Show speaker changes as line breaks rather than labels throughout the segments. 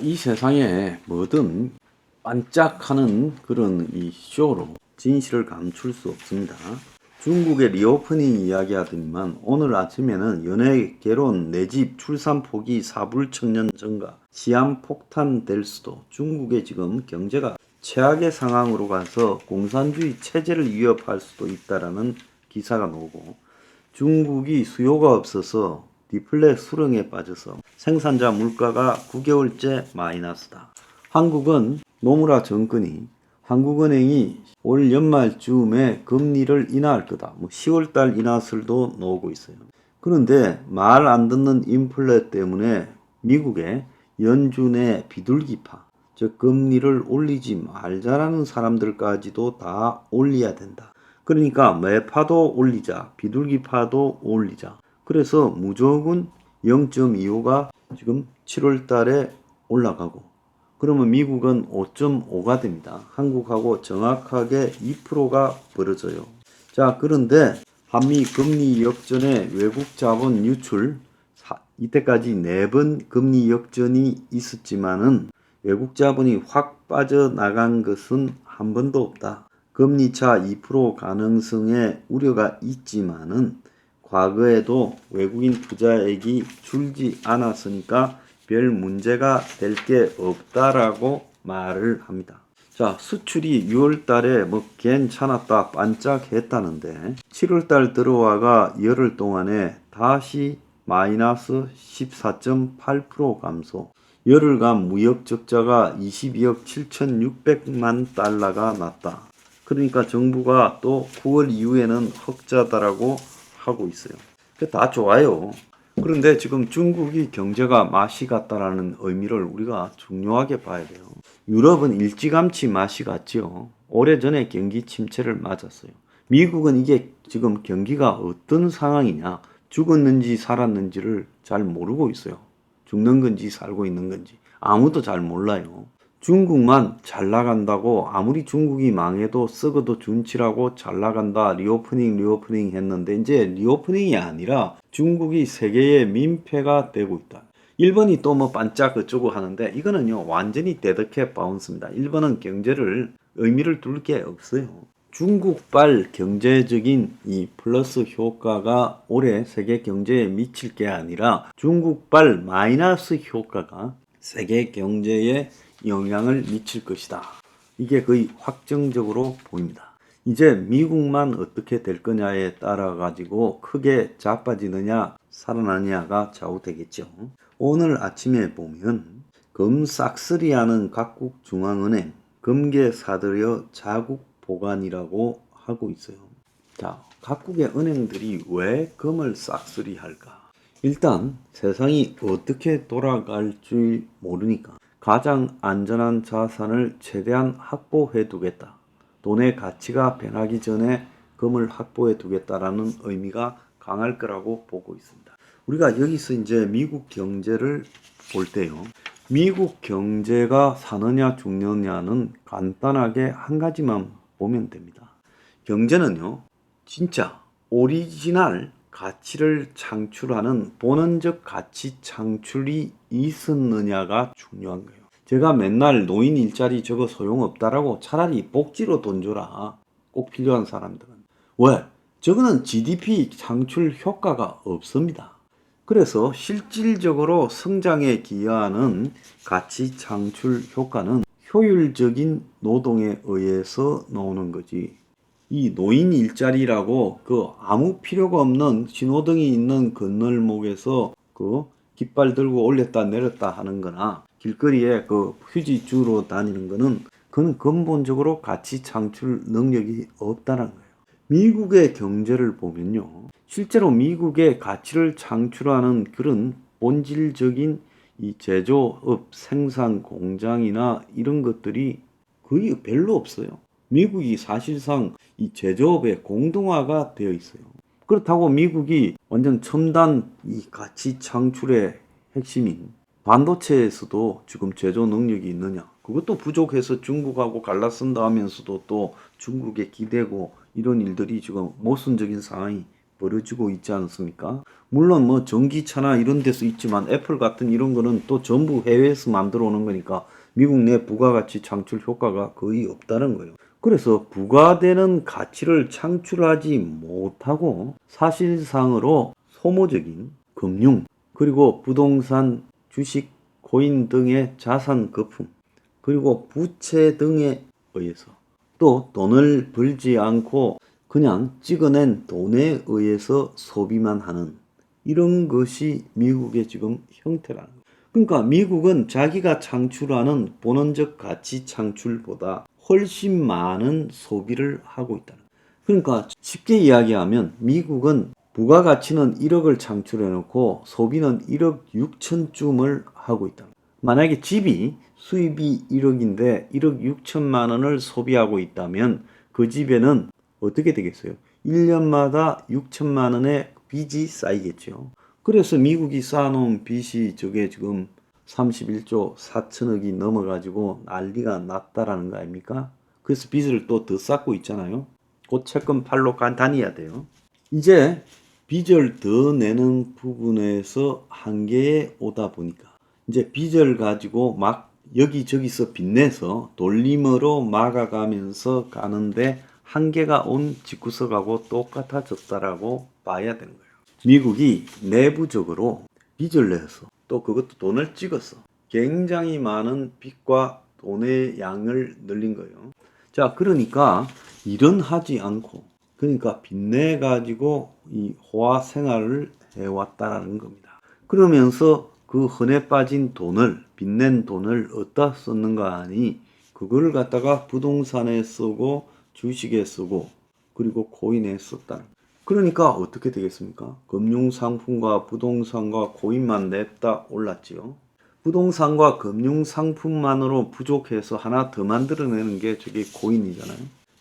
이 세상에 뭐든 반짝하는 그런 이 쇼로 진실을 감출 수 없습니다. 중국의 리오프닝 이야기하더니만 오늘 아침에는 연애, 결혼, 내 집, 출산 포기, 사불 청년 증가, 시한 폭탄 될 수도. 중국의 지금 경제가 최악의 상황으로 가서 공산주의 체제를 위협할 수도 있다라는 기사가 나오고, 중국이 수요가 없어서 디플레 수렁에 빠져서 생산자 물가가 9개월째 마이너스다. 한국은 노무라 정권이 한국은행이 올 연말쯤에 금리를 인하할 거다. 10월달 인하설도 나오고 있어요. 그런데 말 안 듣는 인플레 때문에 미국의 연준의 비둘기파, 즉 금리를 올리지 말자라는 사람들까지도 다 올려야 된다. 그러니까 매파도 올리자, 비둘기파도 올리자. 그래서 무조건 0.25가 지금 7월 달에 올라가고, 그러면 미국은 5.5가 됩니다. 한국하고 정확하게 2%가 벌어져요. 자, 그런데 한미 금리 역전에 외국 자본 유출, 이때까지 4번 금리 역전이 있었지만은 외국 자본이 확 빠져나간 것은 한 번도 없다. 금리차 2% 가능성에 우려가 있지만은 과거에도 외국인 투자액이 줄지 않았으니까 별 문제가 될 게 없다라고 말을 합니다. 자, 수출이 6월 달에 괜찮았다, 반짝했다는데 7월 달 들어와가 열흘 동안에 다시 마이너스 14.8% 감소. 열흘간 무역 적자가 22억 7,600만 달러가 났다. 그러니까 정부가 또 9월 이후에는 흑자다라고 하고 있어요. 다 좋아요. 그런데 지금 중국이 경제가 맛이 갔다라는 의미를 우리가 중요하게 봐야 돼요. 유럽은 일찌감치 맛이 갔죠. 오래전에 경기 침체를 맞았어요. 미국은 이게 지금 경기가 어떤 상황이냐, 죽었는지 살았는지를 잘 모르고 있어요. 죽는 건지 살고 있는 건지 아무도 잘 몰라요. 중국만 잘 나간다고, 아무리 중국이 망해도 썩어도 준치라고 잘 나간다, 리오프닝 했는데 이제 리오프닝이 아니라 중국이 세계의 민폐가 되고 있다. 일본이 또 반짝 어쩌고 하는데 이거는요 완전히 데드캣 바운스입니다. 일본은 경제를 의미를 둘 게 없어요. 중국발 경제적인 이 플러스 효과가 올해 세계 경제에 미칠 게 아니라 중국발 마이너스 효과가 세계 경제에 영향을 미칠 것이다. 이게 거의 확정적으로 보입니다. 이제 미국만 어떻게 될 거냐에 따라 가지고 크게 자빠지느냐 살아나느냐가 좌우되겠죠. 오늘 아침에 보면 금싹쓸이하는 각국 중앙은행 금괴 사들여 자국 보관이라고 하고 있어요. 자, 각국의 은행들이 왜 금을 싹쓸이 할까? 일단 세상이 어떻게 돌아갈 줄 모르니까 가장 안전한 자산을 최대한 확보해 두겠다. 돈의 가치가 변하기 전에 금을 확보해 두겠다라는 의미가 강할 거라고 보고 있습니다. 우리가 여기서 이제 미국 경제를 볼 때요. 미국 경제가 사느냐 죽느냐는 간단하게 한 가지만 보면 됩니다. 경제는요, 진짜 오리지널 가치를 창출하는 본원적 가치 창출이 있었느냐가 중요한 거예요. 제가 맨날 노인 일자리 저거 소용없다라고 차라리 복지로 돈 줘라. 꼭 필요한 사람들은. 왜? 저거는 GDP 창출 효과가 없습니다. 그래서 실질적으로 성장에 기여하는 가치 창출 효과는 효율적인 노동에 의해서 나오는 거지. 이 노인 일자리라고 아무 필요가 없는 신호등이 있는 건널목에서 깃발 들고 올렸다 내렸다 하는 거나 길거리에 휴지 주로 다니는 거는 그건 근본적으로 가치 창출 능력이 없다는 거예요. 미국의 경제를 보면요. 실제로 미국의 가치를 창출하는 그런 본질적인 이 제조업, 생산 공장이나 이런 것들이 거의 별로 없어요. 미국이 사실상 이 제조업의 공동화가 되어 있어요. 그렇다고 미국이 완전 첨단 이 가치 창출의 핵심인 반도체에서도 지금 제조 능력이 있느냐? 그것도 부족해서 중국하고 갈라쓴다 하면서도 또 중국에 기대고 이런 일들이 지금 모순적인 상황이 벌어지고 있지 않습니까? 물론 뭐 전기차나 이런 데서 있지만 애플 같은 이런 거는 또 전부 해외에서 만들어 오는 거니까 미국 내 부가가치 창출 효과가 거의 없다는 거예요. 그래서 부가되는 가치를 창출하지 못하고 사실상으로 소모적인 금융, 그리고 부동산, 주식, 코인 등의 자산 거품, 그리고 부채 등에 의해서 또 돈을 벌지 않고 그냥 찍어낸 돈에 의해서 소비만 하는 이런 것이 미국의 지금 형태라는 거예요. 그러니까 미국은 자기가 창출하는 본원적 가치 창출보다 훨씬 많은 소비를 하고 있다는 거예요. 그러니까 쉽게 이야기하면 미국은 부가가치는 1억을 창출해 놓고 소비는 1억 6천쯤을 하고 있다. 만약에 집이 수입이 1억인데 1억 6천만 원을 소비하고 있다면 그 집에는 어떻게 되겠어요? 1년마다 6천만 원의 빚이 쌓이겠죠. 그래서 미국이 쌓아놓은 빚이 저게 지금 31조 4천억이 넘어가지고 난리가 났다라는 거 아닙니까? 그래서 빚을 또 더 쌓고 있잖아요. 곧 채권 팔로 다녀야 돼요. 이제 빚을 더 내는 부분에서 한계에 오다 보니까 이제 빚을 가지고 막 여기저기서 빚내서 돌림으로 막아가면서 가는데 한계가 온 집구석하고 똑같아졌다라고 봐야 되는 거예요. 미국이 내부적으로 빚을 내서 또 그것도 돈을 찍어서 굉장히 많은 빚과 돈의 양을 늘린 거예요. 자, 그러니까 일은 하지 않고 그러니까 빚내 가지고 이 호화 생활을 해왔다라는 겁니다. 그러면서 그 흔해 빠진 돈을 빚낸 돈을 어디다 썼는가 하니 그걸 갖다가 부동산에 쓰고 주식에 쓰고 그리고 코인에 썼다는 거예요. 그러니까 어떻게 되겠습니까? 금융상품과 부동산과 코인만 냈다 올랐지요. 부동산과 금융상품만으로 부족해서 하나 더 만들어내는 게 저게 코인이잖아요.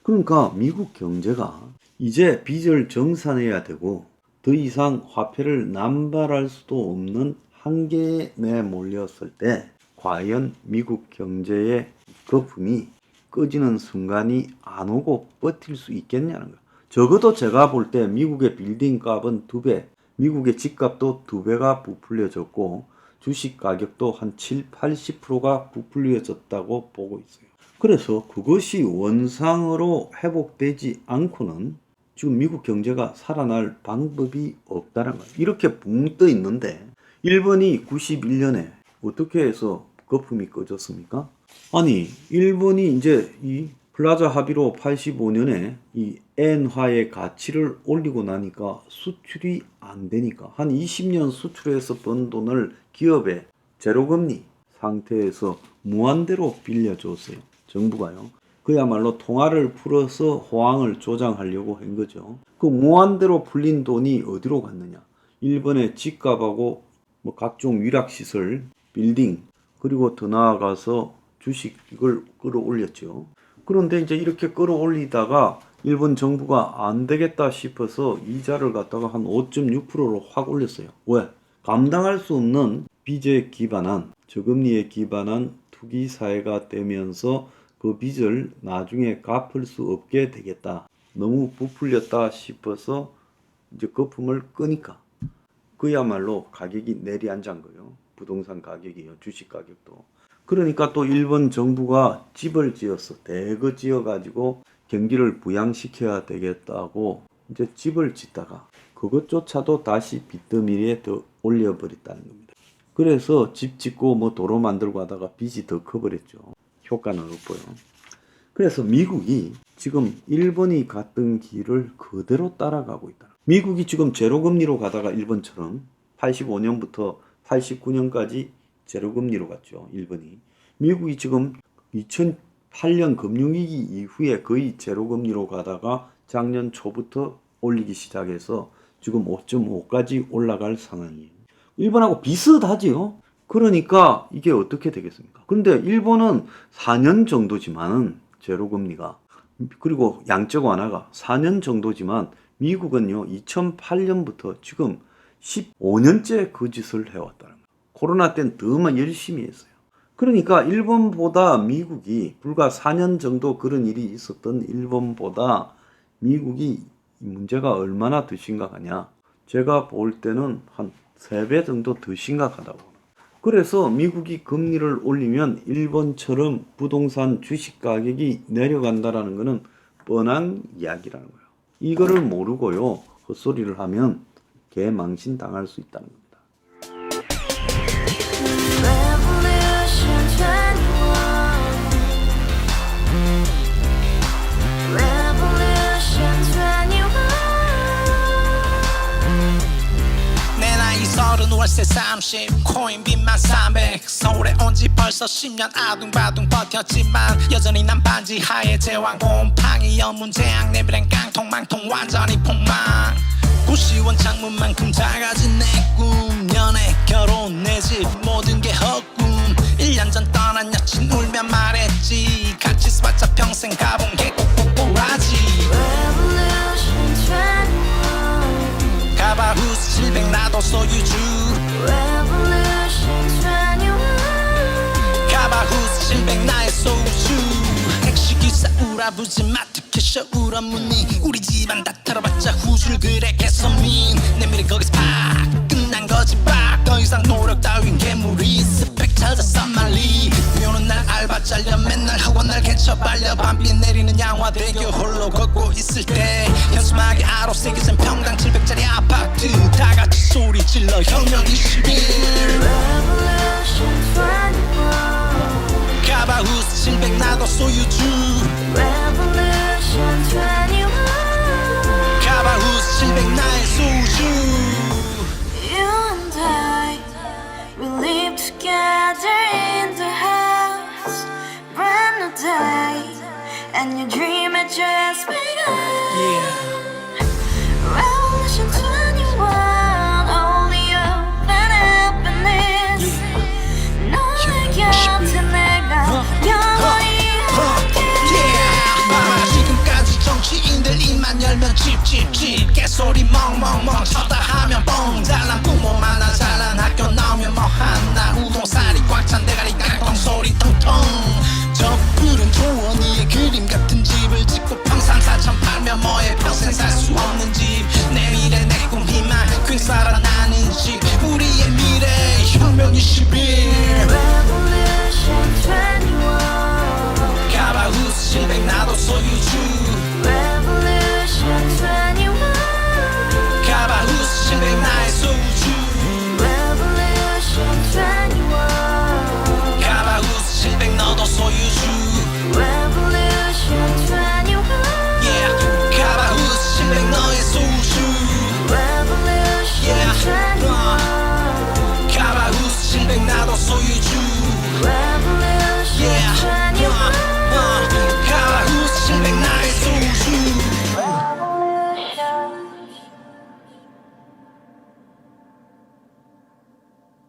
그러니까 미국 경제가 이제 빚을 정산해야 되고 더 이상 화폐를 남발할 수도 없는 한계에 내몰렸을 때 과연 미국 경제의 거품이 꺼지는 순간이 안 오고 버틸 수 있겠냐는 거예요. 적어도 제가 볼 때 미국의 빌딩 값은 2배, 미국의 집값도 2배가 부풀려졌고 주식 가격도 한 7, 80%가 부풀려졌다고 보고 있어요. 그래서 그것이 원상으로 회복되지 않고는 지금 미국 경제가 살아날 방법이 없다는 거예요. 이렇게 붕 떠 있는데 일본이 91년에 어떻게 해서 거품이 꺼졌습니까? 아니, 일본이 이제 이 플라자 합의로 85년에 이 엔화의 가치를 올리고 나니까 수출이 안 되니까 한 20년 수출해서 번 돈을 기업에 제로금리 상태에서 무한대로 빌려줬어요. 정부가요. 그야말로 통화를 풀어서 호황을 조장하려고 한 거죠. 그 무한대로 풀린 돈이 어디로 갔느냐? 일본의 집값하고 뭐 각종 위락시설, 빌딩, 그리고 더 나아가서 주식 이걸 끌어올렸죠. 그런데 이제 이렇게 끌어올리다가 일본 정부가 안 되겠다 싶어서 이자를 갖다가 한 5.6%로 확 올렸어요. 왜? 감당할 수 없는 빚에 기반한 저금리에 기반한 투기 사회가 되면서 그 빚을 나중에 갚을 수 없게 되겠다. 너무 부풀렸다 싶어서 이제 거품을 끄니까 그야말로 가격이 내리앉은 거예요. 부동산 가격이요. 주식 가격도. 그러니까 또 일본 정부가 집을 지었어. 대거 지어가지고 경기를 부양시켜야 되겠다고 이제 집을 짓다가 그것조차도 다시 빚더미에 더 올려버렸다는 겁니다. 그래서 집 짓고 뭐 도로 만들고 하다가 빚이 더 커버렸죠. 효과는 없고요. 그래서 미국이 지금 일본이 갔던 길을 그대로 따라가고 있다. 미국이 지금 제로금리로 가다가 일본처럼 85년부터 89년까지 제로금리로 갔죠. 일본이. 미국이 지금 2008년 금융위기 이후에 거의 제로금리로 가다가 작년 초부터 올리기 시작해서 지금 5.5까지 올라갈 상황이에요. 일본하고 비슷하지요. 그러니까 이게 어떻게 되겠습니까? 그런데 일본은 4년 정도지만 제로금리가 그리고 양적 완화가 4년 정도지만 미국은요 2008년부터 지금 15년째 그 짓을 해왔다는 거예요. 코로나 때는 더만 열심히 했어요. 그러니까 일본보다 미국이 불과 4년 정도 그런 일이 있었던 일본보다 미국이 문제가 얼마나 더 심각하냐? 제가 볼 때는 한 3배 정도 더 심각하다고. 그래서 미국이 금리를 올리면 일본처럼 부동산 주식 가격이 내려간다라는 것은 뻔한 이야기라는 거예요. 이거를 모르고요, 헛소리를 하면 개망신 당할 수 있다는 겁니다.
월세 30 코인 빚만 300 서울에 온지 벌써 10년 아둥바둥 버텼지만 여전히 난 반지 하에 제왕 곰팡이 연문제약 내비랑 깡통망통 완전히 폭망 90원 창문만큼 작아진 내 꿈 연애 결혼 내 집 모든 게 헛꿈 1년 전 떠난 여친 울며 말했지 같이 써봤자 평생 가본 게 꼭꼭꼭라지 가바후스 700 나도 소유주 가바후스 700 나의 소유주 택시기사 우라부지 마트 캐셔 울어무니 우리 집안 다 털어봤자 후줄 그래 개선민 내 미래 거기서 팍 끝난 거지 팍 더 이상 노력 따윈 괴물이 스펙 찾아 싼말리 비오는 날 알바 잘려 맨날 학원 날 개쳐 발려 밤비 내리는 양화대교 홀로 걷고 있을 때 현수막에 아로 새겨진 평당 700짜리 아파트 다같이 소리 질러 혁명 21 가바후스 700 나도 소유주 가바후스 700 나의 소유주
Together in the house, brand new day, and your dream had just begun. Revolution 21, only hope and happiness. 너의 곁에 내가 영원히
지금까지 정치인들 입만 열면 찝찝찝 개소리 멍멍멍 쳤다 하면 뻥 잘난 부모 만나 잘난 학교 나오면 뭐하나 우동살이 꽉 찬 대가리 깡통 소리 통통 저 푸른 조원이의 그림 같은 집을 짓고 평상 4천 팔면 뭐해 평생 살 수 없는 집 내 미래 내 꿈 희망 퀸 살아나는 집 우리의 미래 혁명 21
Revolution 21.
가바후스 700 나도 소유주